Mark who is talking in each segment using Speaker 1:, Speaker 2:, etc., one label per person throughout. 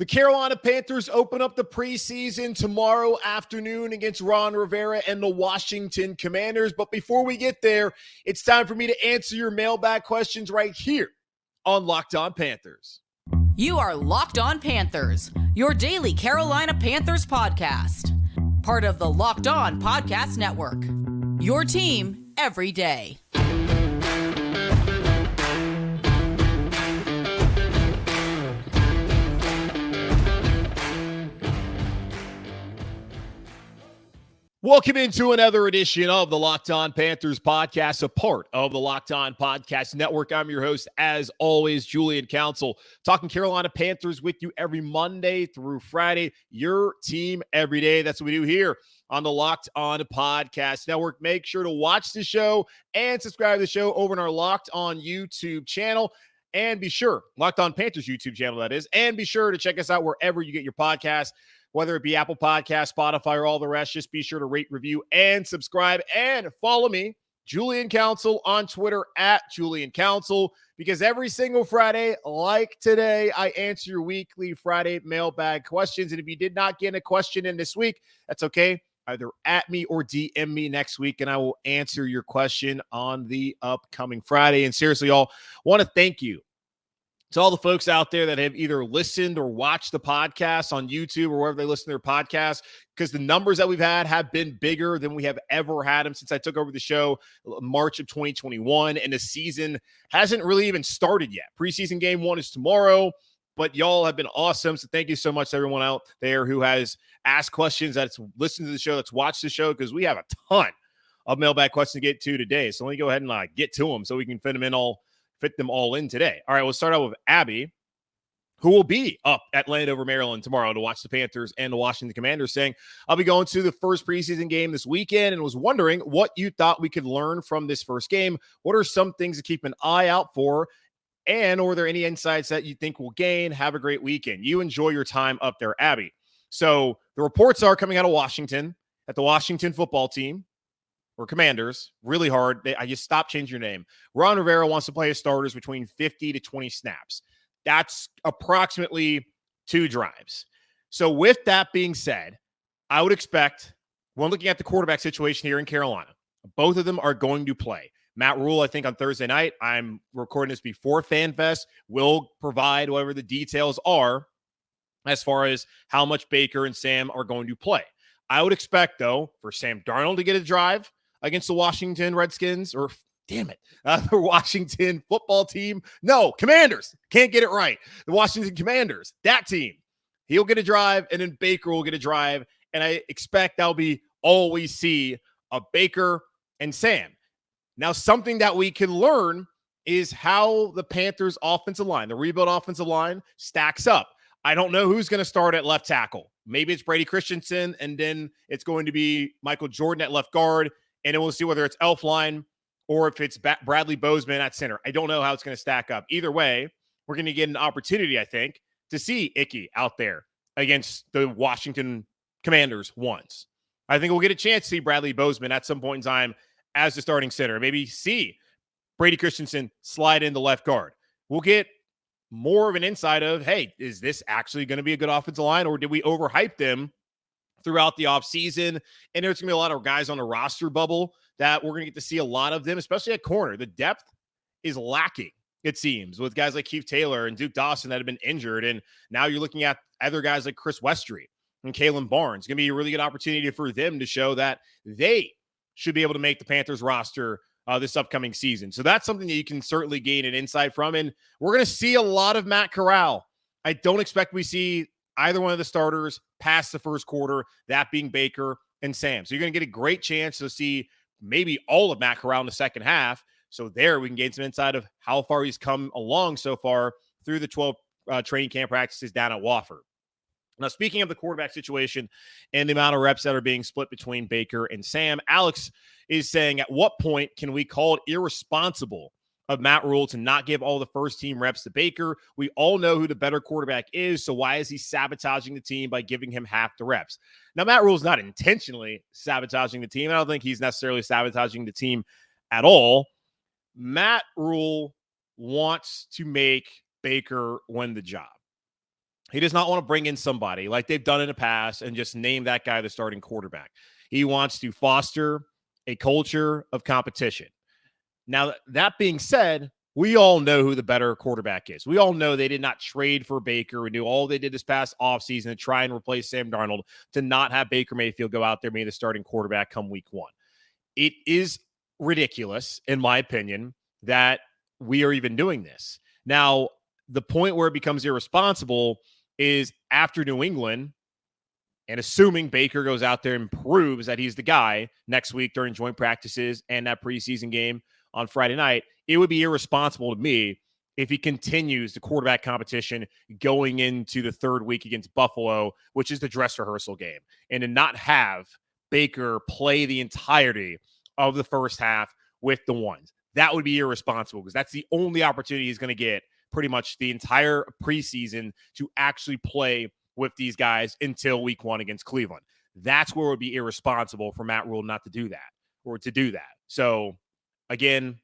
Speaker 1: The Carolina Panthers open up the preseason tomorrow afternoon against Ron Rivera and the Washington Commanders. But before we get there, it's time for me to answer your mailbag questions right here on Locked On Panthers.
Speaker 2: You are Locked On Panthers, your daily Carolina Panthers podcast. Part of the Locked On Podcast Network, your team every day.
Speaker 1: Welcome into another edition of the Locked On Panthers podcast, a part of the Locked On Podcast Network. I'm your host, as always, Julian Council, talking Carolina Panthers with you every Monday through Friday, your team every day. That's what we do here on the Locked On Podcast Network. Make sure to watch the show and subscribe to the show over on our Locked On YouTube channel. And be sure, Locked On Panthers YouTube channel, that is. And be sure to check us out wherever you get your podcasts, whether it be Apple Podcasts, Spotify, or all the rest. Just be sure to rate, review, and subscribe. And follow me, Julian Council, on Twitter at Julian Council, because every single Friday, like today, I answer your weekly Friday mailbag questions. And if you did not get a question in this week, that's okay. Either at me or DM me next week, and I will answer your question on the upcoming Friday. And seriously, y'all, want to thank you to all the folks out there that have either listened or watched the podcast on YouTube or wherever they listen to their podcasts, because the numbers that we've had have been bigger than we have ever had them since I took over the show March of 2021, and the season hasn't really even started yet. Preseason game 1 is tomorrow, but y'all have been awesome, so thank you so much to everyone out there who has asked questions, that's listened to the show, that's watched the show, because we have a ton of mailbag questions to get to today. So let me go ahead and get to them so we can fit them all in today. All right, we'll start out with Abby, who will be up at Landover, Maryland tomorrow to watch the Panthers and the Washington Commanders, saying, I'll be going to the first preseason game this weekend and was wondering what you thought we could learn from this first game. What are some things to keep an eye out for? And are there any insights that you think we'll gain? Have a great weekend. You enjoy your time up there, Abby. So the reports are coming out of Washington that the Washington football team, or Commanders, really hard. I just stopped changing your name. Ron Rivera wants to play his starters between 50 to 20 snaps. That's approximately 2 drives. So with that being said, I would expect, when looking at the quarterback situation here in Carolina, both of them are going to play. Matt Rhule, I think on Thursday night, I'm recording this before FanFest, will provide whatever the details are as far as how much Baker and Sam are going to play. I would expect, though, for Sam Darnold to get a drive against the Washington Redskins, or the Washington football team. No, Commanders. Can't get it right. The Washington Commanders, that team. He'll get a drive, and then Baker will get a drive. And I expect that'll be all we see of Baker and Sam. Now, something that we can learn is how the Panthers offensive line, the rebuild offensive line, stacks up. I don't know who's going to start at left tackle. Maybe it's Brady Christensen, and then it's going to be Michael Jordan at left guard. And then we'll see whether it's Elflein or if it's Bradley Bozeman at center. I don't know how it's going to stack up. Either way, we're going to get an opportunity, I think, to see Icky out there against the Washington Commanders once. I think we'll get a chance to see Bradley Bozeman at some point in time as the starting center. Maybe see Brady Christensen slide into left guard. We'll get more of an insight of, hey, is this actually going to be a good offensive line, or did we overhype them throughout the offseason? And there's going to be a lot of guys on the roster bubble that we're going to get to see a lot of them, especially at corner. The depth is lacking, it seems, with guys like Keith Taylor and Duke Dawson that have been injured. And now you're looking at other guys like Chris Westry and Kalen Barnes. It's going to be a really good opportunity for them to show that they should be able to make the Panthers roster this upcoming season. So that's something that you can certainly gain an insight from. And we're going to see a lot of Matt Corral. I don't expect we see either one of the starters past the first quarter, that being Baker and Sam. So you're going to get a great chance to see maybe all of Matt Corral in the second half. So there we can gain some insight of how far he's come along so far through the 12 training camp practices down at Wofford. Now, speaking of the quarterback situation and the amount of reps that are being split between Baker and Sam, Alex is saying, at what point can we call it irresponsible of Matt Rhule to not give all the first-team reps to Baker? We all know who the better quarterback is, so why is he sabotaging the team by giving him half the reps? Now, Matt Rhule's not intentionally sabotaging the team. I don't think he's necessarily sabotaging the team at all. Matt Rhule wants to make Baker win the job. He does not want to bring in somebody like they've done in the past and just name that guy the starting quarterback. He wants to foster a culture of competition. Now, that being said, we all know who the better quarterback is. We all know they did not trade for Baker. We knew all they did this past offseason to try and replace Sam Darnold, to not have Baker Mayfield go out there and be the starting quarterback come week one. It is ridiculous, in my opinion, that we are even doing this. Now, the point where it becomes irresponsible is after New England, and assuming Baker goes out there and proves that he's the guy next week during joint practices and that preseason game on Friday night, it would be irresponsible to me if he continues the quarterback competition going into the third week against Buffalo, which is the dress rehearsal game, and to not have Baker play the entirety of the first half with the ones. That would be irresponsible because that's the only opportunity he's going to get pretty much the entire preseason to actually play with these guys until week one against Cleveland. That's where it would be irresponsible for Matt Rhule not to do that or to do that. So, again,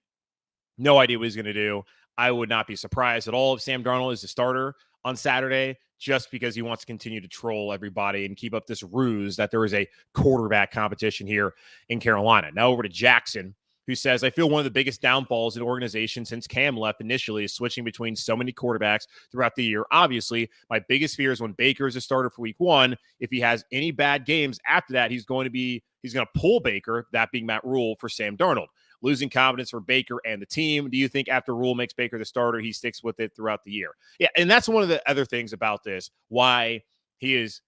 Speaker 1: no idea what he's going to do. I would not be surprised at all if Sam Darnold is the starter on Saturday just because he wants to continue to troll everybody and keep up this ruse that there is a quarterback competition here in Carolina. Now over to Jackson, who says, I feel one of the biggest downfalls in the organization since Cam left initially is switching between so many quarterbacks throughout the year. Obviously, my biggest fear is when Baker is a starter for week one, if he has any bad games after that, he's going to pull Baker, that being Matt Rhule, for Sam Darnold. Losing confidence for Baker and the team. Do you think after Rhule makes Baker the starter, he sticks with it throughout the year? Yeah, and that's one of the other things about this, why he is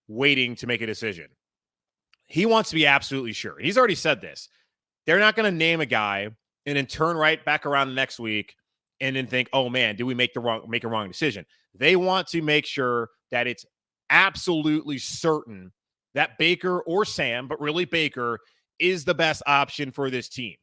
Speaker 1: waiting to make a decision. He wants to be absolutely sure. He's already said this. They're not going to name a guy and then turn right back around the next week and then think, oh man, did we make a wrong decision? They want to make sure that it's absolutely certain that Baker or Sam, but really Baker, is the best option for this team.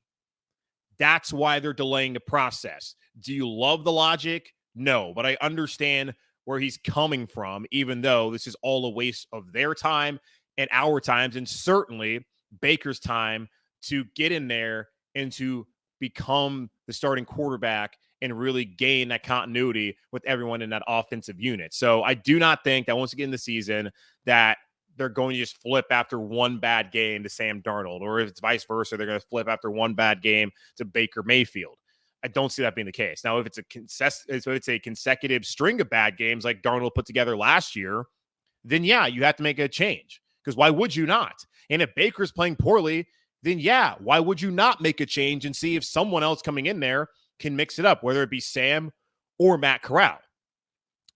Speaker 1: That's why they're delaying the process. Do you love the logic? No, but I understand where he's coming from, even though this is all a waste of their time and our times, and certainly Baker's time to get in there and to become the starting quarterback and really gain that continuity with everyone in that offensive unit. So I do not think that once again in the season that they're going to just flip after one bad game to Sam Darnold, or if it's vice versa, they're going to flip after one bad game to Baker Mayfield. I don't see that being the case. Now, if it's a consecutive string of bad games like Darnold put together last year, then yeah, you have to make a change, because why would you not? And if Baker's playing poorly, then yeah, why would you not make a change and see if someone else coming in there can mix it up, whether it be Sam or Matt Corral?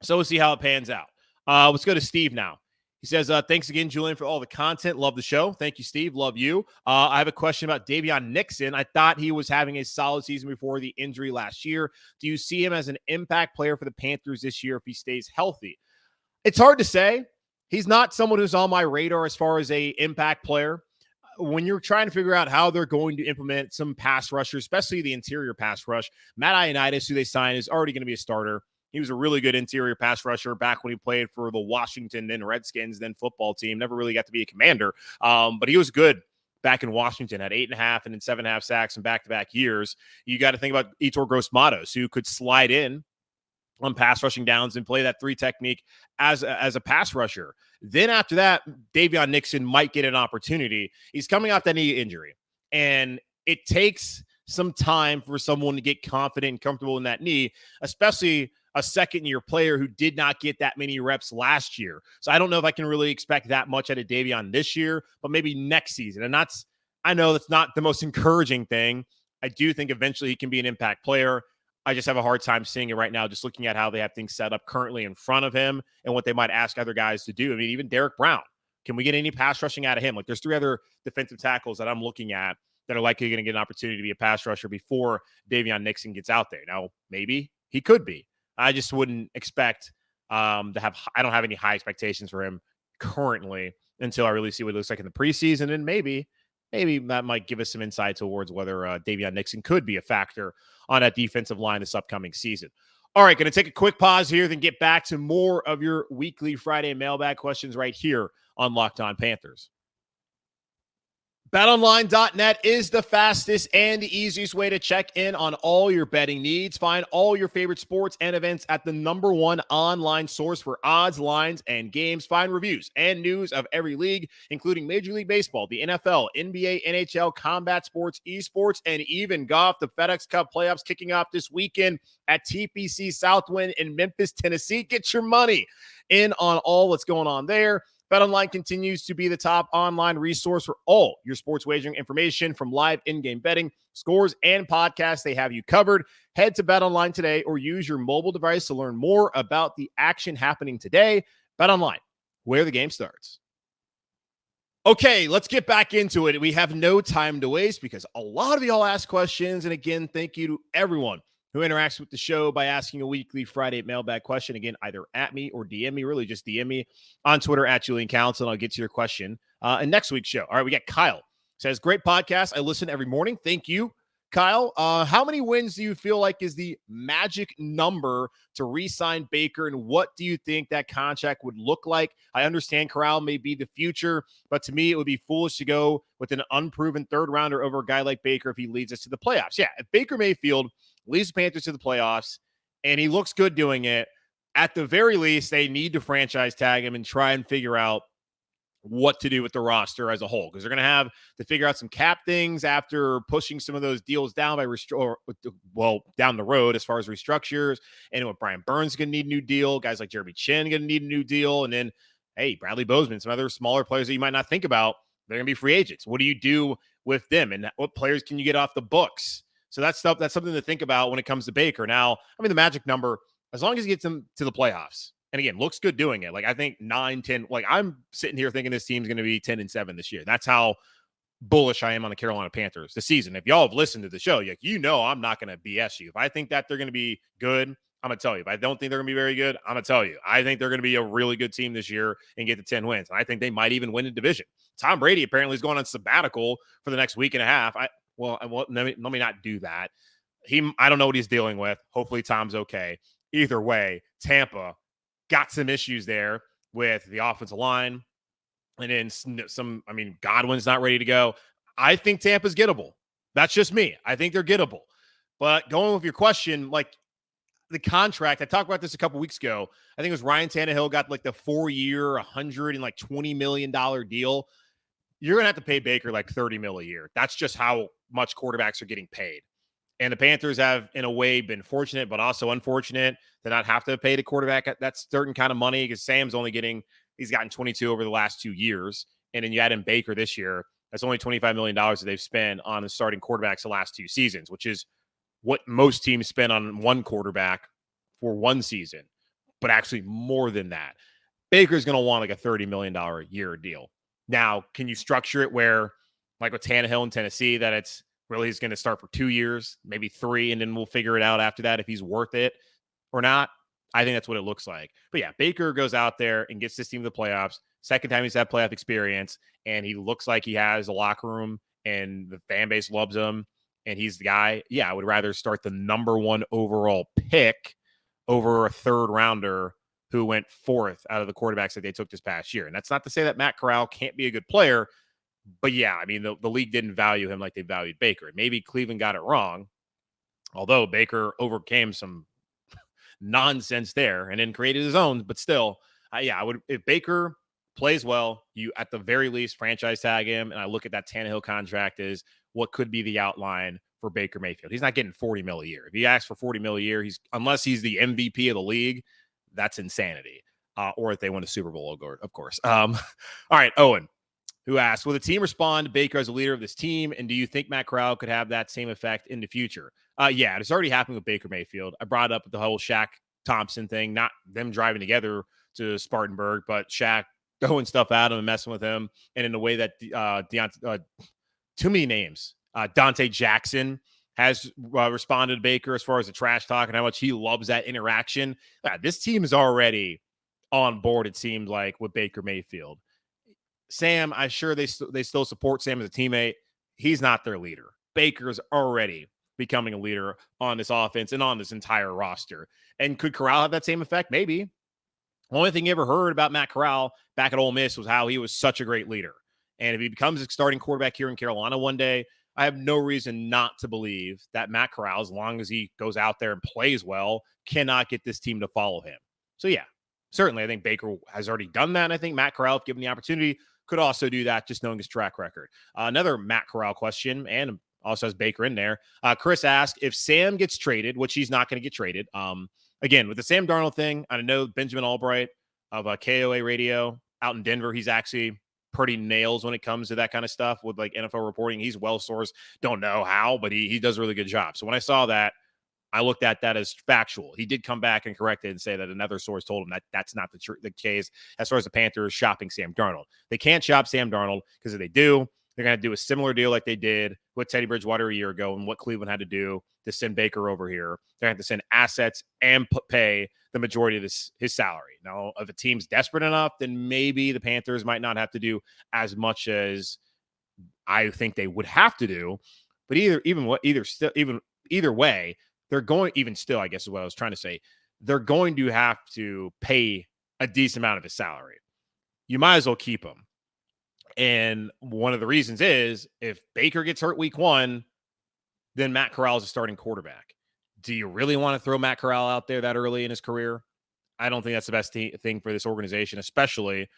Speaker 1: So we'll see how it pans out. Let's go to Steve now. He says, thanks again, Julian, for all the content. Love the show. Thank you, Steve. Love you. I have a question about Davion Nixon. I thought he was having a solid season before the injury last year. Do you see him as an impact player for the Panthers this year if he stays healthy? It's hard to say. He's not someone who's on my radar as far as a impact player. When you're trying to figure out how they're going to implement some pass rushers, especially the interior pass rush, Matt Ioannidis, who they signed, is already going to be a starter. He was a really good interior pass rusher back when he played for the Washington, then Redskins, then football team. Never really got to be a commander, but he was good back in Washington. Had 8.5 and then 7.5 sacks in back-to-back years. You got to think about Yetur Gross-Matos, who could slide in on pass rushing downs and play that 3 technique as a pass rusher. Then after that, Davion Nixon might get an opportunity. He's coming off that knee injury, and it takes some time for someone to get confident and comfortable in that knee, especially a second-year player who did not get that many reps last year. So I don't know if I can really expect that much out of Davion this year, but maybe next season. And I know that's not the most encouraging thing. I do think eventually he can be an impact player. I just have a hard time seeing it right now, just looking at how they have things set up currently in front of him and what they might ask other guys to do. I mean, even Derek Brown, can we get any pass rushing out of him? Like, there's 3 other defensive tackles that I'm looking at that are likely going to get an opportunity to be a pass rusher before Davion Nixon gets out there. Now, maybe he could be. I just wouldn't expect I don't have any high expectations for him currently until I really see what it looks like in the preseason. And maybe that might give us some insight towards whether Davion Nixon could be a factor on that defensive line this upcoming season. All right, going to take a quick pause here, then get back to more of your weekly Friday mailbag questions right here on Locked On Panthers. BetOnline.net is the fastest and the easiest way to check in on all your betting needs. Find all your favorite sports and events at the #1 online source for odds, lines, and games. Find reviews and news of every league, including Major League Baseball, the NFL, NBA, NHL, combat sports, esports, and even golf. The FedEx Cup playoffs kicking off this weekend at TPC Southwind in Memphis, Tennessee. Get your money in on all that's going on there. BetOnline continues to be the top online resource for all your sports wagering information, from live in-game betting, scores, and podcasts. They have you covered. Head to BetOnline today or use your mobile device to learn more about the action happening today. BetOnline, where the game starts. Okay, let's get back into it. We have no time to waste because a lot of y'all ask questions. And again, thank you to everyone who interacts with the show by asking a weekly Friday mailbag question. Again, either at me or DM me, really just DM me on Twitter at Julian Council, and I'll get to your question in next week's show. All right, we got Kyle. Says, great podcast. I listen every morning. Thank you, Kyle. How many wins do you feel like is the magic number to re-sign Baker, and what do you think that contract would look like? I understand Corral may be the future, but to me, it would be foolish to go with an unproven third rounder over a guy like Baker if he leads us to the playoffs. Yeah, if Baker Mayfield leads the Panthers to the playoffs, and he looks good doing it, at the very least, they need to franchise tag him and try and figure out what to do with the roster as a whole, because they're going to have to figure out some cap things after pushing some of those deals down down the road as far as restructures. And what Brian Burns is going to need a new deal. Guys like Jeremy Chin going to need a new deal. And then, hey, Bradley Bozeman, some other smaller players that you might not think about, they're going to be free agents. What do you do with them? And what players can you get off the books? So that's something to think about when it comes to Baker. Now, I mean, the magic number, as long as he gets them to the playoffs, and again, looks good doing it. Like, I think 9-10, like, I'm sitting here thinking this team's going to be 10-7 this year. That's how bullish I am on the Carolina Panthers this season. If y'all have listened to the show, I'm not going to BS you. If I think that they're going to be good, I'm going to tell you. If I don't think they're going to be very good, I'm going to tell you. I think they're going to be a really good team this year and get to 10 wins. And I think they might even win the division. Tom Brady apparently is going on sabbatical for the next week and a half. Let me not do that. I don't know what he's dealing with. Hopefully Tom's okay. Either way, Tampa got some issues there with the offensive line. And then Godwin's not ready to go. I think Tampa's gettable. That's just me. I think they're gettable. But going with your question, like the contract, I talked about this a couple weeks ago. I think it was Ryan Tannehill got like the 4-year, $120 million deal. You're going to have to pay Baker like $30 million a year. That's just how much quarterbacks are getting paid. And the Panthers have, in a way, been fortunate, but also unfortunate to not have to pay the quarterback that certain kind of money, because Sam's he's gotten 22 over the last 2 years. And then you add in Baker this year. That's only $25 million that they've spent on the starting quarterbacks the last 2 seasons, which is what most teams spend on one quarterback for one season, but actually more than that. Baker's going to want like a $30 million a year deal. Now, can you structure it where, like with Tannehill in Tennessee, that it's really he's going to start for 2 years, maybe 3, and then we'll figure it out after that if he's worth it or not? I think that's what it looks like. But yeah, Baker goes out there and gets this team to the playoffs. Second time he's had playoff experience, and he looks like he has a locker room and the fan base loves him, and he's the guy. Yeah, I would rather start the #1 overall pick over a third rounder who went 4th out of the quarterbacks that they took this past year. And that's not to say that Matt Corral can't be a good player, but yeah, I mean, the league didn't value him like they valued Baker. Maybe Cleveland got it wrong, although Baker overcame some nonsense there and then created his own. But still, I would, if Baker plays well, you at the very least franchise tag him. And I look at that Tannehill contract as what could be the outline for Baker Mayfield. He's not getting $40 million a year. If he asks for $40 million a year, unless he's the MVP of the league, that's insanity. Or if they win a Super Bowl, of course. All right, Owen, who asked, will the team respond to Baker as a leader of this team? And do you think Matt Corral could have that same effect in the future? Yeah, it's already happened with Baker Mayfield. I brought up the whole Shaq Thompson thing, not them driving together to Spartanburg, but Shaq throwing stuff at him and messing with him. And in a way that too many names. Dante Jackson has responded to Baker as far as the trash talk and how much he loves that interaction. This team is already on board, it seemed like, with Baker Mayfield. Sam, I'm sure they still support Sam as a teammate. He's not their leader. Baker's already becoming a leader on this offense and on this entire roster. And could Corral have that same effect? Maybe. The only thing you ever heard about Matt Corral back at Ole Miss was how he was such a great leader. And if he becomes a starting quarterback here in Carolina one day, I have no reason not to believe that Matt Corral, as long as he goes out there and plays well, cannot get this team to follow him. So, yeah, certainly I think Baker has already done that. And I think Matt Corral, if given the opportunity, could also do that, just knowing his track record. Another Matt Corral question, and also has Baker in there. Chris asked, if Sam gets traded, which he's not going to get traded. Again, with the Sam Darnold thing, I know Benjamin Albright of KOA Radio out in Denver, he's actually pretty nails when it comes to that kind of stuff with like NFL reporting. He's well sourced. Don't know how, but he does a really good job. So when I saw that, I looked at that as factual. He did come back and correct it and say that another source told him that that's not the case as far as the Panthers shopping Sam Darnold. They can't shop Sam Darnold because if they do, they're going to do a similar deal like they did with Teddy Bridgewater a year ago and what Cleveland had to do to send Baker over here. They're going to have to send assets and pay the majority of his salary. Now, if a team's desperate enough, then maybe the Panthers might not have to do as much as I think they would have to do. But either way, they're going, even still, I guess is what I was trying to say, they're going to have to pay a decent amount of his salary. You might as well keep him. And one of the reasons is if Baker gets hurt week 1, then Matt Corral is a starting quarterback. Do you really want to throw Matt Corral out there that early in his career? I don't think that's the best thing for this organization, especially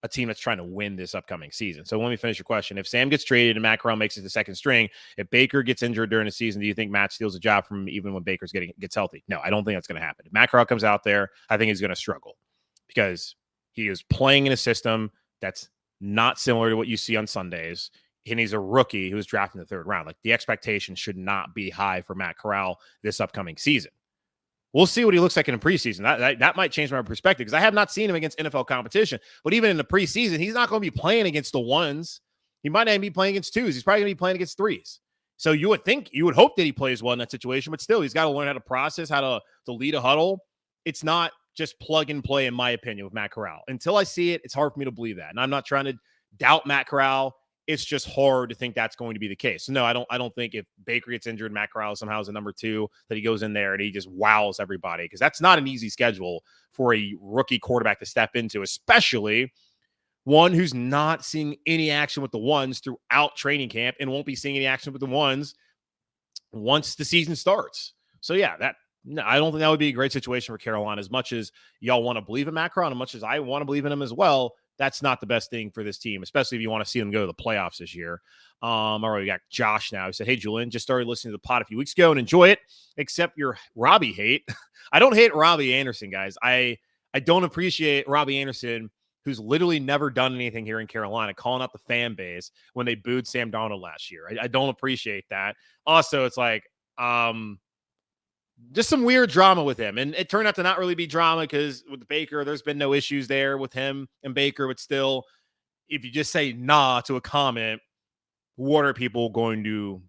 Speaker 1: a team that's trying to win this upcoming season. So let me finish your question. If Sam gets traded and Matt Corral makes it the second string, if Baker gets injured during the season, do you think Matt steals a job from him even when Baker's gets healthy? No, I don't think that's going to happen. If Matt Corral comes out there, I think he's going to struggle because he is playing in a system that's not similar to what you see on Sundays. And he's a rookie who was drafted in the 3rd round. Like the expectation should not be high for Matt Corral this upcoming season. We'll see what he looks like in the preseason. That might change my perspective because I have not seen him against NFL competition. But even in the preseason, he's not going to be playing against the 1s. He might not even be playing against 2s. He's probably going to be playing against 3s. So you would hope that he plays well in that situation, but still, he's got to learn how to process, how to lead a huddle. It's not just plug and play, in my opinion, with Matt Corral. Until I see it, it's hard for me to believe that. And I'm not trying to doubt Matt Corral. It's just hard to think that's going to be the case. So no, I don't think if Baker gets injured, Matt Corral somehow is a number 2, that he goes in there and he just wows everybody, because that's not an easy schedule for a rookie quarterback to step into, especially one who's not seeing any action with the 1s throughout training camp and won't be seeing any action with the 1s once the season starts. So yeah, I don't think that would be a great situation for Carolina. As much as y'all want to believe in Matt Corral, and as much as I want to believe in him as well, that's not the best thing for this team, especially if you want to see them go to the playoffs this year. All right, we got Josh now. He said, hey, Julian, just started listening to the pod a few weeks ago and enjoy it, except your Robbie hate. I don't hate Robbie Anderson, guys. I don't appreciate Robbie Anderson, who's literally never done anything here in Carolina, calling out the fan base when they booed Sam Darnold last year. I don't appreciate that. Also, it's like just some weird drama with him. And it turned out to not really be drama because with Baker, there's been no issues there with him and Baker. But still, if you just say nah to a comment, what are people going to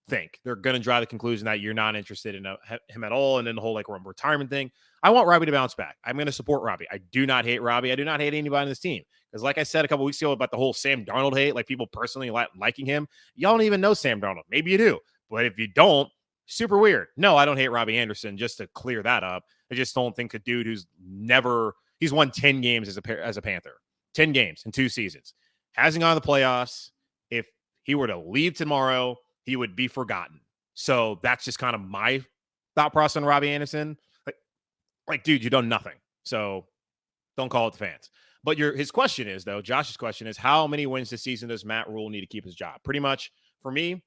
Speaker 1: think? They're going to draw the conclusion that you're not interested in him at all. And then the whole like retirement thing. I want Robbie to bounce back. I'm going to support Robbie. I do not hate Robbie. I do not hate anybody on this team. Because like I said a couple weeks ago about the whole Sam Darnold hate, like people personally liking him, y'all don't even know Sam Darnold. Maybe you do. But if you don't, super weird. No, I don't hate Robbie Anderson, just to clear that up. I just don't think a dude he's won 10 games as a Panther. 10 games in 2 seasons. Hasn't gone to the playoffs. If he were to leave tomorrow, he would be forgotten. So that's just kind of my thought process on Robbie Anderson. Like, dude, you've done nothing. So don't call it the fans. But his question is, though, Josh's question is, how many wins this season does Matt Rhule need to keep his job? Pretty much, for me,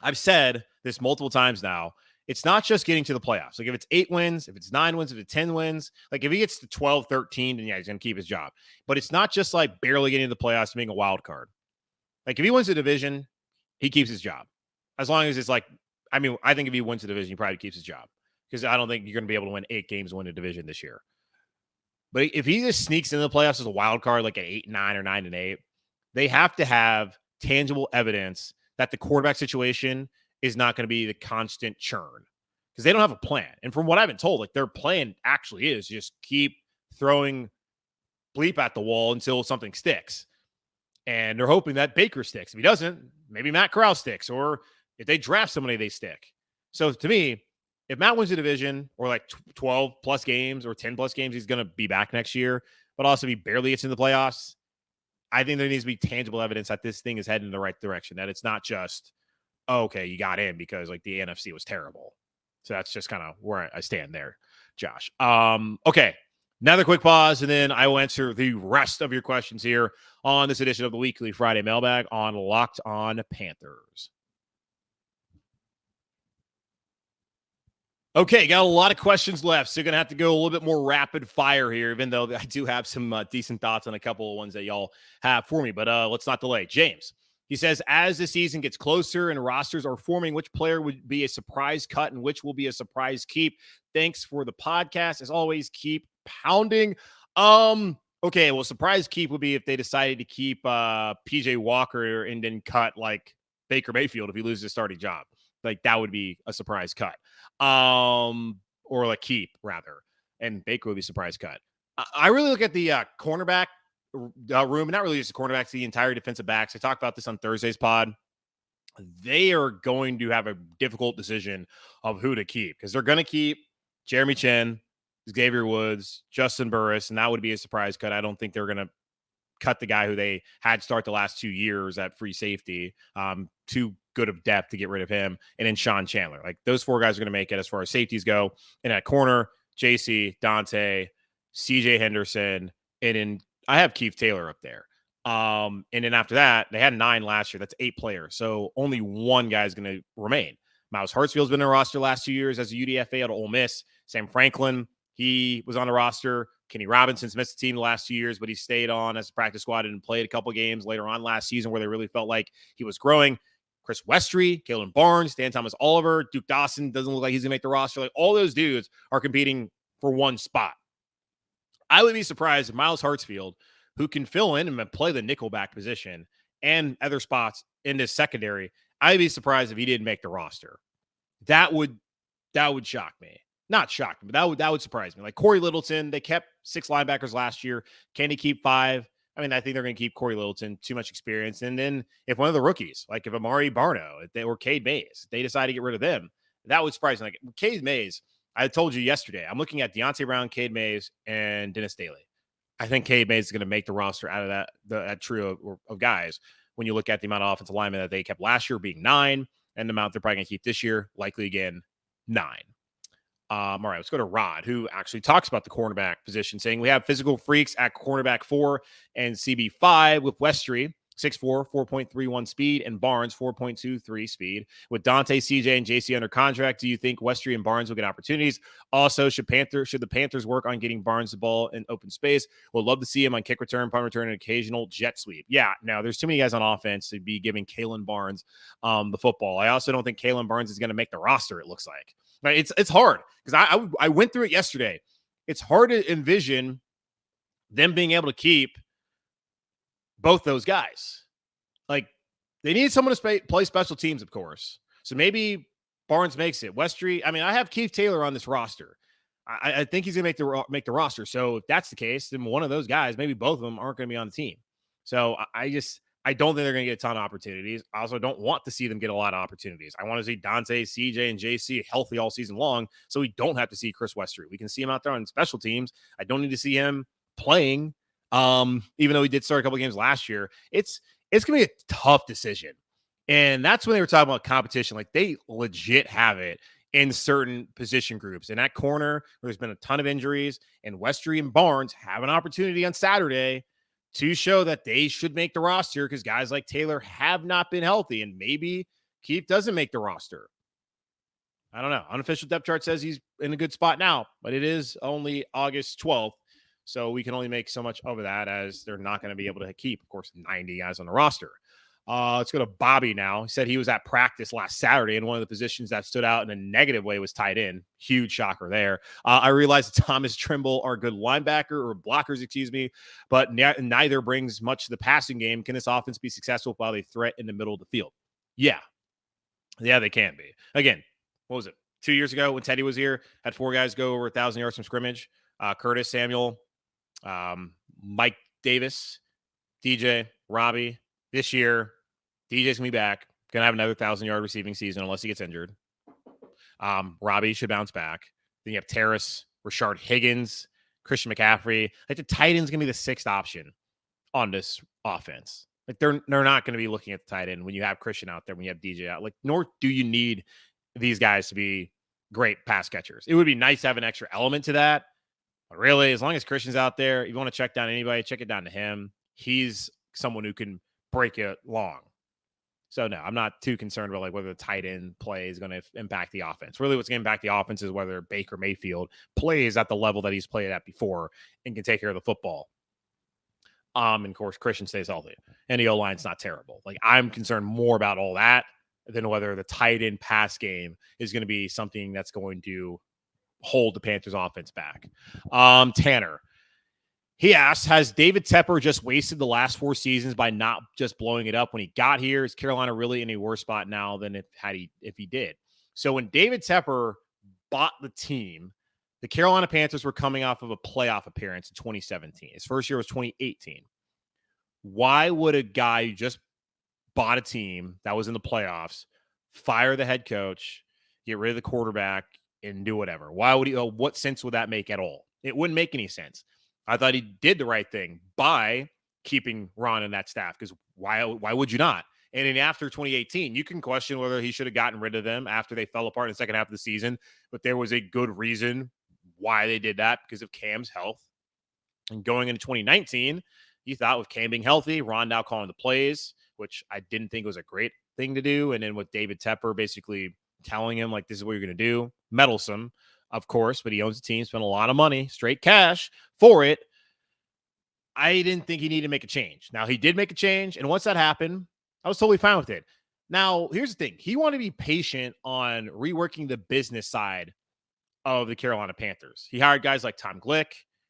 Speaker 1: I've said this multiple times now. It's not just getting to the playoffs. Like if it's 8 wins, if it's 9 wins, if it's 10 wins, like if he gets to 12, 13, then yeah, he's going to keep his job. But it's not just like barely getting to the playoffs and being a wild card. Like if he wins the division, he keeps his job. As long as it's like, I think if he wins the division, he probably keeps his job. Because I don't think you're going to be able to win 8 games and win a division this year. But if he just sneaks into the playoffs as a wild card, like at 8-9 or 9-8, they have to have tangible evidence that the quarterback situation is not going to be the constant churn, because they don't have a plan. And from what I've been told, like their plan actually is just keep throwing bleep at the wall until something sticks. And they're hoping that Baker sticks. If he doesn't, maybe Matt Corral sticks, or if they draft somebody, they stick. So to me, if Matt wins the division or like 12 plus games or 10 plus games, he's going to be back next year, but also he barely gets into the playoffs. I think there needs to be tangible evidence that this thing is heading in the right direction, that it's not just, oh, okay, you got in because like the NFC was terrible. So that's just kind of where I stand there, Josh. Okay. Another quick pause, and then I will answer the rest of your questions here on this edition of the Weekly Friday Mailbag on Locked On Panthers. Okay, got a lot of questions left, so you're going to have to go a little bit more rapid fire here, even though I do have some decent thoughts on a couple of ones that y'all have for me. But let's not delay. James, he says, as the season gets closer and rosters are forming, which player would be a surprise cut and which will be a surprise keep? Thanks for the podcast. As always, keep pounding. Okay, well, surprise keep would be if they decided to keep PJ Walker and then cut like Baker Mayfield if he loses his starting job. Like that would be a surprise cut. Or like keep rather. And Baker would be surprise cut. I really look at the cornerback room, not really just the cornerbacks, the entire defensive backs. I talked about this on Thursday's pod. They are going to have a difficult decision of who to keep because they're going to keep Jeremy Chin, Xavier Woods, Justin Burris, and that would be a surprise cut. I don't think they're going to cut the guy who they had start the last 2 years at free safety. Too good of depth to get rid of him. And then Sean Chandler. Like those four guys are going to make it as far as safeties go. And at corner, JC, Dante, CJ Henderson, and then I have Keith Taylor up there. And then after that, they had 9 last year. That's 8 players. So only one guy is going to remain. Miles Hartsfield's been in the roster the last 2 years as a UDFA out of Ole Miss. Sam Franklin, he was on the roster. Kenny Robinson's missed the team the last 2 years, but he stayed on as a practice squad and played a couple games later on last season where they really felt like he was growing. Chris Westry, Kalen Barnes, Dan Thomas Oliver, Duke Dawson doesn't look like he's going to make the roster. Like all those dudes are competing for one spot. I would be surprised if Miles Hartsfield, who can fill in and play the nickelback position and other spots in this secondary, I'd be surprised if he didn't make the roster. That would shock me. Not shock me, but that would surprise me. Like Corey Littleton, they kept 6 linebackers last year. Can he keep 5? I mean, I think they're going to keep Corey Littleton, too much experience. And then if one of the rookies, like if Amari Barno or Cade Mays, they decide to get rid of them, that would surprise me. Like Cade Mays, I told you yesterday, I'm looking at Deontay Brown, Cade Mays, and Dennis Daly. I think Cade Mays is going to make the roster out of that trio of guys. When you look at the amount of offensive linemen that they kept last year being 9, and the amount they're probably going to keep this year, likely again 9. All right, let's go to Rod, who actually talks about the cornerback position, saying we have physical freaks at cornerback 4 and CB5 with Westry, 6'4", 4.31 speed, and Barnes, 4.23 speed. With Dante, CJ, and JC under contract, do you think Westry and Barnes will get opportunities? Also, should the Panthers work on getting Barnes the ball in open space? We'll love to see him on kick return, punt return, and occasional jet sweep. Yeah, now there's too many guys on offense to be giving Kalen Barnes the football. I also don't think Kalen Barnes is going to make the roster, it looks like. It's hard because I went through it yesterday. It's hard to envision them being able to keep both those guys. Like they need someone to play special teams, of course. So maybe Barnes makes it. Westry. I mean, I have Keith Taylor on this roster. I think he's going to make the roster. So if that's the case, then one of those guys, maybe both of them, aren't going to be on the team. So I don't think they're going to get a ton of opportunities. I also don't want to see them get a lot of opportunities. I want to see Dante, CJ, and JC healthy all season long so we don't have to see Chris Westry. We can see him out there on special teams. I don't need to see him playing, even though he did start a couple games last year. It's going to be a tough decision. And that's when they were talking about competition. Like they legit have it in certain position groups. And at corner, there's been a ton of injuries, and Westry and Barnes have an opportunity on Saturday to show that they should make the roster because guys like Taylor have not been healthy, and maybe Keith doesn't make the roster. I don't know. Unofficial depth chart says he's in a good spot now, but it is only August 12th, so we can only make so much of that as they're not going to be able to keep, of course, 90 guys on the roster. Let's go to Bobby now. He said he was at practice last Saturday, and one of the positions that stood out in a negative way was tight end. Huge shocker there. I realized Thomas Trimble are good linebacker or blockers, but neither brings much to the passing game. Can this offense be successful while they threat in the middle of the field? Yeah, they can be. Again, what was it? 2 years ago when Teddy was here, had 4 guys go over 1,000 yards from scrimmage. Curtis Samuel, Mike Davis, DJ, Robbie. This year, DJ's going to be back. Going to have another 1,000-yard receiving season unless he gets injured. Robbie should bounce back. Then you have Terrace, Rashard Higgins, Christian McCaffrey. Like the tight end's going to be the 6th option on this offense. Like they're not going to be looking at the tight end when you have Christian out there, when you have DJ out. Like, nor do you need these guys to be great pass catchers. It would be nice to have an extra element to that. But really, as long as Christian's out there, if you want to check down anybody, check it down to him. He's someone who can break it long. So no, I'm not too concerned about like whether the tight end play is going to impact the offense. Really, what's going to impact the offense is whether Baker Mayfield plays at the level that he's played at before and can take care of the football. And of course, Christian stays healthy, and the O-line's not terrible. Like, I'm concerned more about all that than whether the tight end pass game is going to be something that's going to hold the Panthers offense back. Tanner, he asks, has David Tepper just wasted the last 4 seasons by not just blowing it up when he got here? Is Carolina really in a worse spot now than if he did? So when David Tepper bought the team, the Carolina Panthers were coming off of a playoff appearance in 2017. His first year was 2018. Why would a guy who just bought a team that was in the playoffs fire the head coach, get rid of the quarterback, and do whatever? Why would he? What sense would that make at all? It wouldn't make any sense. I thought he did the right thing by keeping Ron and that staff, because why would you not? And then after 2018, you can question whether he should have gotten rid of them after they fell apart in the second half of the season, but there was a good reason why they did that, because of Cam's health. And going into 2019, you thought with Cam being healthy, Ron now calling the plays, which I didn't think was a great thing to do. And then with David Tepper basically telling him, like, this is what you're going to do. Meddlesome, of course, but he owns the team, spent a lot of money, straight cash for it. I didn't think he needed to make a change. Now, he did make a change, and once that happened, I was totally fine with it. Now, here's the thing. He wanted to be patient on reworking the business side of the Carolina Panthers. He hired guys like Tom Glick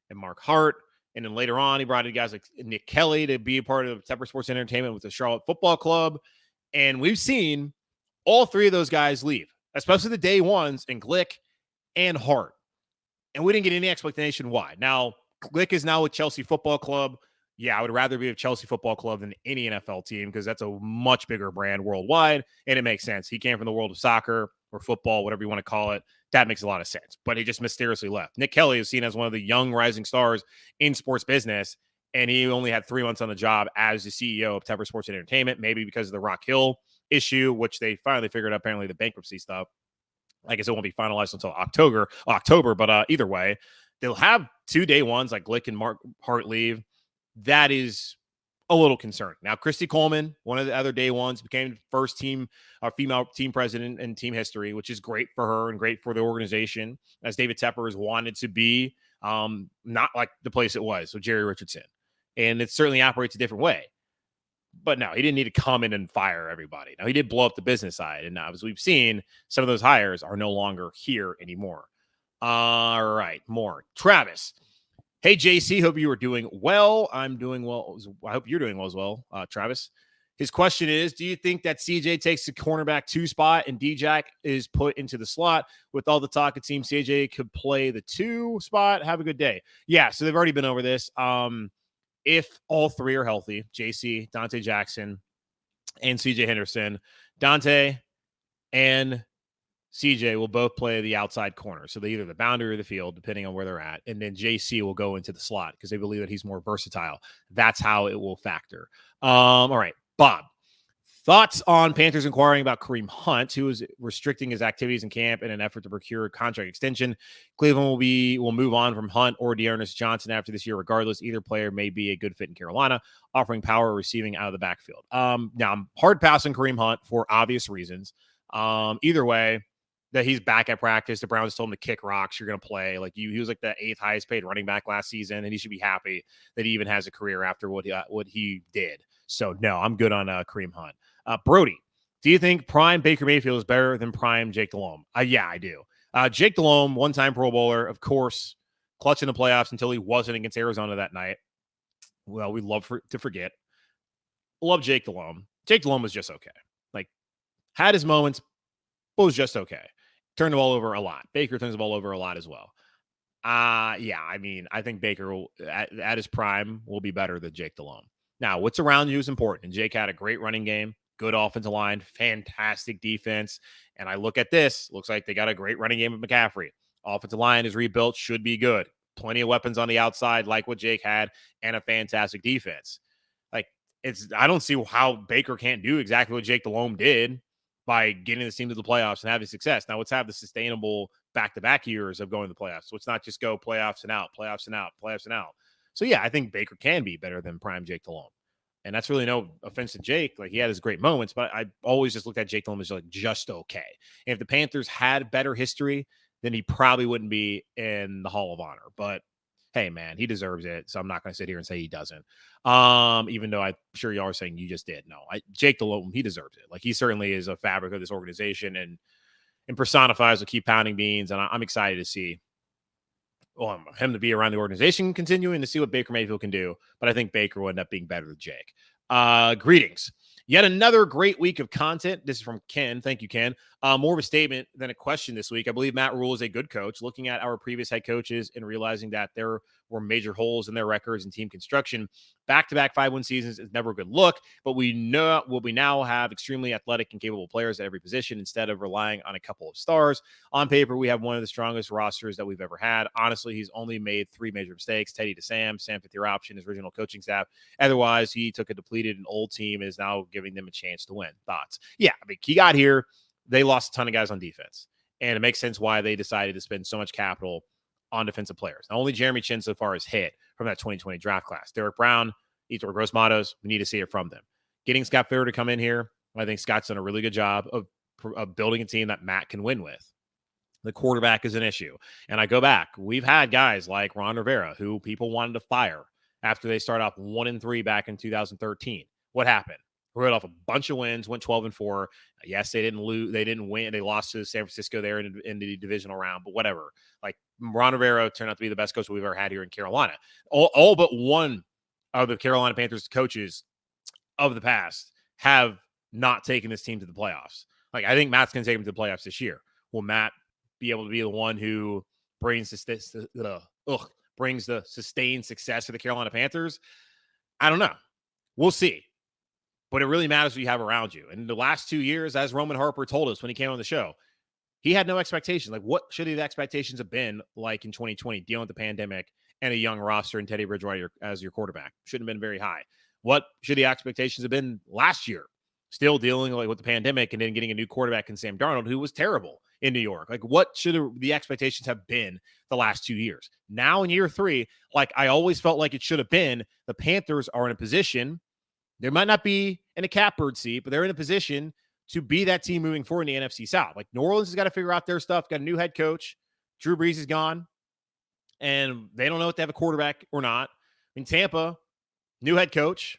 Speaker 1: and Mark Hart, and then later on, he brought in guys like Nick Kelly to be a part of Tepper Sports Entertainment with the Charlotte Football Club, and we've seen all 3 of those guys leave, especially the day ones in Glick and Hart. And we didn't get any explanation why. Now, Glick is now with Chelsea Football Club. Yeah, I would rather be with Chelsea Football Club than any NFL team, because that's a much bigger brand worldwide, and it makes sense. He came from the world of soccer or football, whatever you want to call it. That makes a lot of sense. But he just mysteriously left. Nick Kelly is seen as one of the young rising stars in sports business, and he only had 3 months on the job as the CEO of Tepper Sports Entertainment, maybe because of the Rock Hill issue, which they finally figured out, apparently the bankruptcy stuff. I guess it won't be finalized until October, but either way, they'll have 2 day ones like Glick and Mark Hart leave. That is a little concerning. Now, Christy Coleman, one of the other day ones, became first female team president in team history, which is great for her and great for the organization, as David Tepper has wanted to be, not like the place it was with Jerry Richardson. And it certainly operates a different way. But no, he didn't need to come in and fire everybody. Now, he did blow up the business side. And now, as we've seen, some of those hires are no longer here anymore. All right, more. Travis. Hey, JC, hope you are doing well. I'm doing well. I hope you're doing well as well, Travis. His question is, do you think that CJ takes the cornerback 2 spot and D-Jack is put into the slot? With all the talk, it seems CJ could play the 2 spot. Have a good day. Yeah, so they've already been over this. If all 3 are healthy, JC, Dante Jackson, and CJ Henderson, Dante and CJ will both play the outside corner. So they either the boundary or the field, depending on where they're at. And then JC will go into the slot because they believe that he's more versatile. That's how it will factor. All right, Bob. Thoughts on Panthers inquiring about Kareem Hunt, who is restricting his activities in camp in an effort to procure a contract extension. Cleveland will move on from Hunt or Dearness Johnson after this year. Regardless, either player may be a good fit in Carolina, offering power receiving out of the backfield. Now, I'm hard passing Kareem Hunt for obvious reasons. Either way, that he's back at practice. The Browns told him to kick rocks. You're going to play. He was like the 8th highest paid running back last season, and he should be happy that he even has a career after what he did. So, no, I'm good on Kareem Hunt. Brody, do you think prime Baker Mayfield is better than prime Jake Delhomme? Yeah, I do. Jake Delhomme, one-time Pro Bowler, of course, clutching the playoffs until he wasn't against Arizona that night. Well, we love to forget. Love Jake Delhomme. Jake Delhomme was just okay. Had his moments, but was just okay. Turned the ball over a lot. Baker turns the ball over a lot as well. Yeah, I mean, I think Baker will, at his prime will be better than Jake Delhomme. Now, what's around you is important. And Jake had a great running game, good offensive line, fantastic defense. And I look at this, looks like they got a great running game with McCaffrey. Offensive line is rebuilt, should be good. Plenty of weapons on the outside, like what Jake had, and a fantastic defense. I don't see how Baker can't do exactly what Jake Delhomme did by getting this team to the playoffs and having success. Now let's have the sustainable back-to-back years of going to the playoffs. So let's not just go playoffs and out, playoffs and out, playoffs and out. So yeah, I think Baker can be better than prime Jake Delhomme. And that's really no offense to Jake. Like, he had his great moments, but I always just looked at Jake Delhomme as like just okay. And if the Panthers had better history, then he probably wouldn't be in the Hall of Honor. But hey, man, he deserves it. So I'm not going to sit here and say he doesn't. Even though I'm sure y'all are saying you just did. No, Jake Delhomme, he deserves it. Like, he certainly is a fabric of this organization and personifies will keep pounding beans. And I'm excited to see him to be around the organization, continuing to see what Baker Mayfield can do. But I think Baker will end up being better than Jake. Greetings. Yet another great week of content. This is from Ken. Thank you, Ken. More of a statement than a question this week. I believe Matt Rhule is a good coach. Looking at our previous head coaches and realizing that there were major holes in their records and team construction, back-to-back 5-win seasons is never a good look, but we know what we now have extremely athletic and capable players at every position instead of relying on a couple of stars. On paper, we have one of the strongest rosters that we've ever had. Honestly, he's only made 3 major mistakes. Teddy to Sam, fifth-year option, his original coaching staff. Otherwise, he took a depleted and old team and is now giving them a chance to win. Thoughts? Yeah, I mean, he got here. They lost a ton of guys on defense, and it makes sense why they decided to spend so much capital on defensive players. Now, only Jeremy Chin so far has hit from that 2020 draft class. Derek Brown, Etor Gross Matos, we need to see it from them. Getting Scott Farrer to come in here, I think Scott's done a really good job of building a team that Matt can win with. The quarterback is an issue. And I go back, we've had guys like Ron Rivera who people wanted to fire after they started off 1-3 back in 2013. What happened? Wrote off a bunch of wins, went 12-4. Yes, they didn't lose. They didn't win. They lost to San Francisco there in the divisional round, but whatever. Like, Ron Rivera turned out to be the best coach we've ever had here in Carolina. All but one of the Carolina Panthers coaches of the past have not taken this team to the playoffs. Like, I think Matt's going to take them to the playoffs this year. Will Matt be able to be the one who brings the sustained success for the Carolina Panthers? I don't know. We'll see. But it really matters what you have around you. And the last 2 years, as Roman Harper told us when he came on the show, he had no expectations. Like, what should the expectations have been like in 2020, dealing with the pandemic and a young roster and Teddy Bridgewater as your quarterback? Shouldn't have been very high. What should the expectations have been last year? Still dealing with the pandemic and then getting a new quarterback in Sam Darnold, who was terrible in New York. Like, what should the expectations have been the last 2 years? Now in year 3, like I always felt like it should have been, the Panthers are in a position. They might not be in a catbird seat, but they're in a position to be that team moving forward in the NFC South. Like, New Orleans has got to figure out their stuff. Got a new head coach. Drew Brees is gone, and they don't know if they have a quarterback or not. In Tampa, new head coach.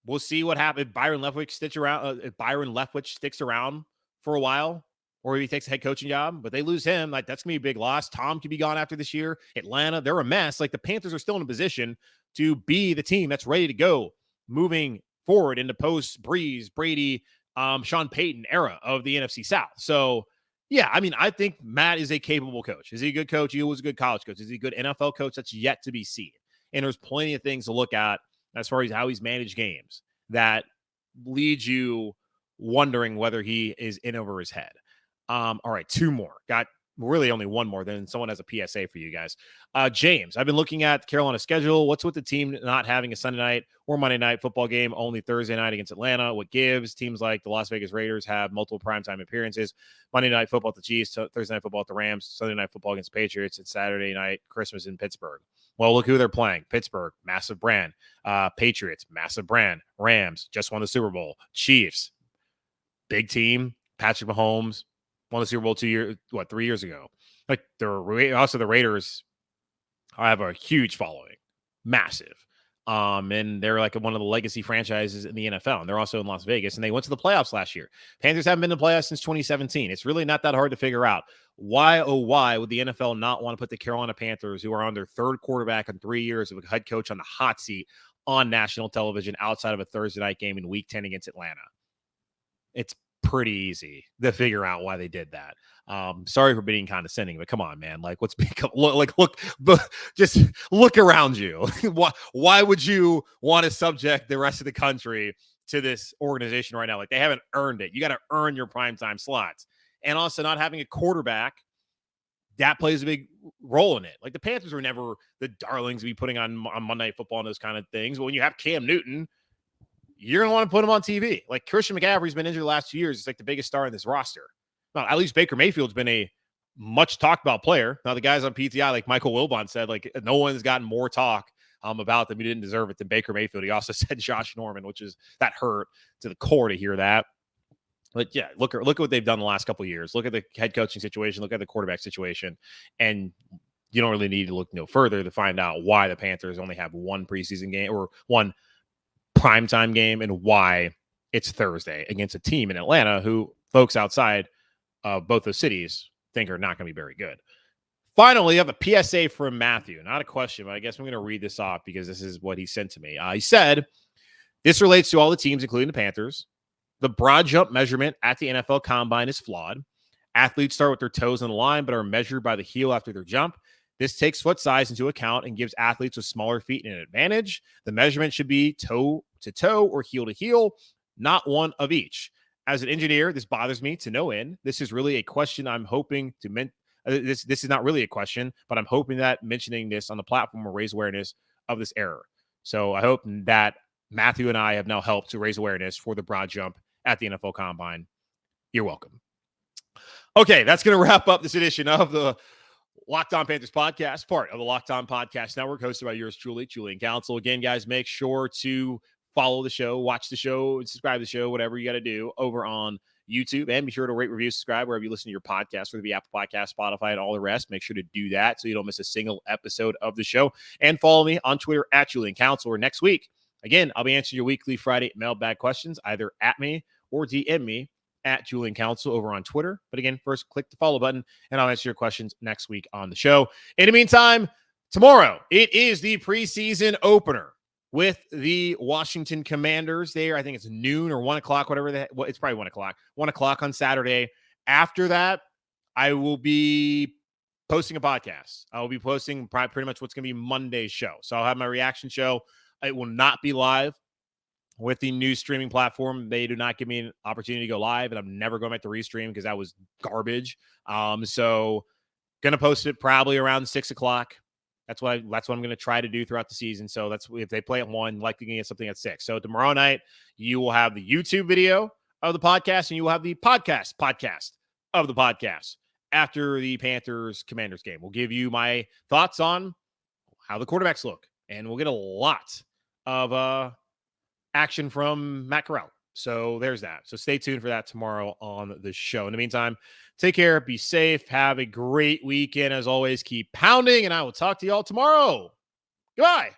Speaker 1: We'll see what happens if Byron Leftwich sticks around for a while, or if he takes a head coaching job. But they lose him, like, that's gonna be a big loss. Tom could be gone after this year. Atlanta, they're a mess. Like, the Panthers are still in a position to be the team that's ready to go moving forward into post-Breeze, Brady, Sean Payton era of the NFC South. So, yeah, I mean, I think Matt is a capable coach. Is he a good coach? He was a good college coach. Is he a good NFL coach? That's yet to be seen. And there's plenty of things to look at as far as how he's managed games that leads you wondering whether he is in over his head. All right, 2 more. Got really only 1 more, then someone has a PSA for you guys. James, I've been looking at the Carolina schedule. What's with the team not having a Sunday night or Monday night football game, only Thursday night against Atlanta? What gives? Teams like the Las Vegas Raiders have multiple primetime appearances. Monday night football at the Chiefs, Thursday night football at the Rams, Sunday night football against the Patriots, and Saturday night Christmas in Pittsburgh. Well, look who they're playing. Pittsburgh, massive brand. Patriots, massive brand. Rams, just won the Super Bowl. Chiefs, big team. Patrick Mahomes won the Super Bowl 3 years ago. Like, also the Raiders have a huge following, massive. And they're like one of the legacy franchises in the NFL. And they're also in Las Vegas, and they went to the playoffs last year. Panthers haven't been to the playoffs since 2017. It's really not that hard to figure out. Why would the NFL not want to put the Carolina Panthers, who are on their 3rd quarterback in 3 years of a head coach, on the hot seat on national television outside of a Thursday night game in Week 10 against Atlanta? It's pretty ezy to figure out why they did that. Sorry for being condescending, but come on, man. Like, just look around you. Why would you want to subject the rest of the country to this organization right now? Like, they haven't earned it. You got to earn your primetime slots. And also, not having a quarterback, that plays a big role in it. Like, the Panthers were never the darlings to be putting on Monday Night Football and those kind of things. But when you have Cam Newton, you're going to want to put him on TV. Like Christian McCaffrey's been injured the last 2 years. He's like the biggest star in this roster. Now, at least Baker Mayfield's been a much talked about player. Now, the guys on PTI, like Michael Wilbon said, like no one's gotten more talk about them. He didn't deserve it than Baker Mayfield. He also said Josh Norman, that hurt to the core to hear that. But yeah, look at what they've done the last couple of years. Look at the head coaching situation. Look at the quarterback situation. And you don't really need to look no further to find out why the Panthers only have one preseason game or one primetime game and why it's Thursday against a team in Atlanta who folks outside of both those cities think are not going to be very good. Finally, you have a PSA from Matthew. Not a question, but I guess I'm going to read this off because this is what he sent to me. He said, this relates to all the teams, including the Panthers. The broad jump measurement at the NFL Combine is flawed. Athletes start with their toes on the line, but are measured by the heel after their jump. This takes foot size into account and gives athletes with smaller feet an advantage. The measurement should be toe to toe or heel to heel, not one of each. As an engineer, this bothers me to no end. This is really a question I'm hoping to this is not really a question, but I'm hoping that mentioning this on the platform will raise awareness of this error. So I hope that Matthew and I have now helped to raise awareness for the broad jump at the NFL Combine. You're welcome. Okay, that's going to wrap up this edition of the Locked On Panthers podcast, part of the Locked On Podcast Network, hosted by yours truly, Julian Council. Again, guys, make sure to follow the show, watch the show, subscribe to the show, whatever you got to do over on YouTube. And be sure to rate, review, subscribe wherever you listen to your podcast, whether it be Apple Podcasts, Spotify, and all the rest. Make sure to do that so you don't miss a single episode of the show. And follow me on Twitter at Julian Council. Or next week, again, I'll be answering your weekly Friday mailbag questions either at me or DM me at Julian Council over on Twitter. But again, first click the follow button and I'll answer your questions next week on the show. In the meantime, tomorrow it is the preseason opener with the Washington Commanders there. I think it's noon or 1 o'clock, whatever it's probably 1 o'clock. 1 o'clock on Saturday. After that, I will be posting a podcast. I will be posting pretty much what's going to be Monday's show. So I'll have my reaction show. It will not be live with the new streaming platform. They do not give me an opportunity to go live, and I'm never going back to restream because that was garbage. So going to post it probably around 6 o'clock. That's what I'm going to try to do throughout the season. So that's if they play at 1, likely going to get something at 6. So tomorrow night, you will have the YouTube video of the podcast, and you will have the podcast of the podcast after the Panthers Commanders game. We'll give you my thoughts on how the quarterbacks look, and we'll get a lot of action from Matt Rhule. So there's that. So stay tuned for that tomorrow on the show. In the meantime, take care, be safe, have a great weekend. As always, keep pounding, and I will talk to y'all tomorrow. Goodbye.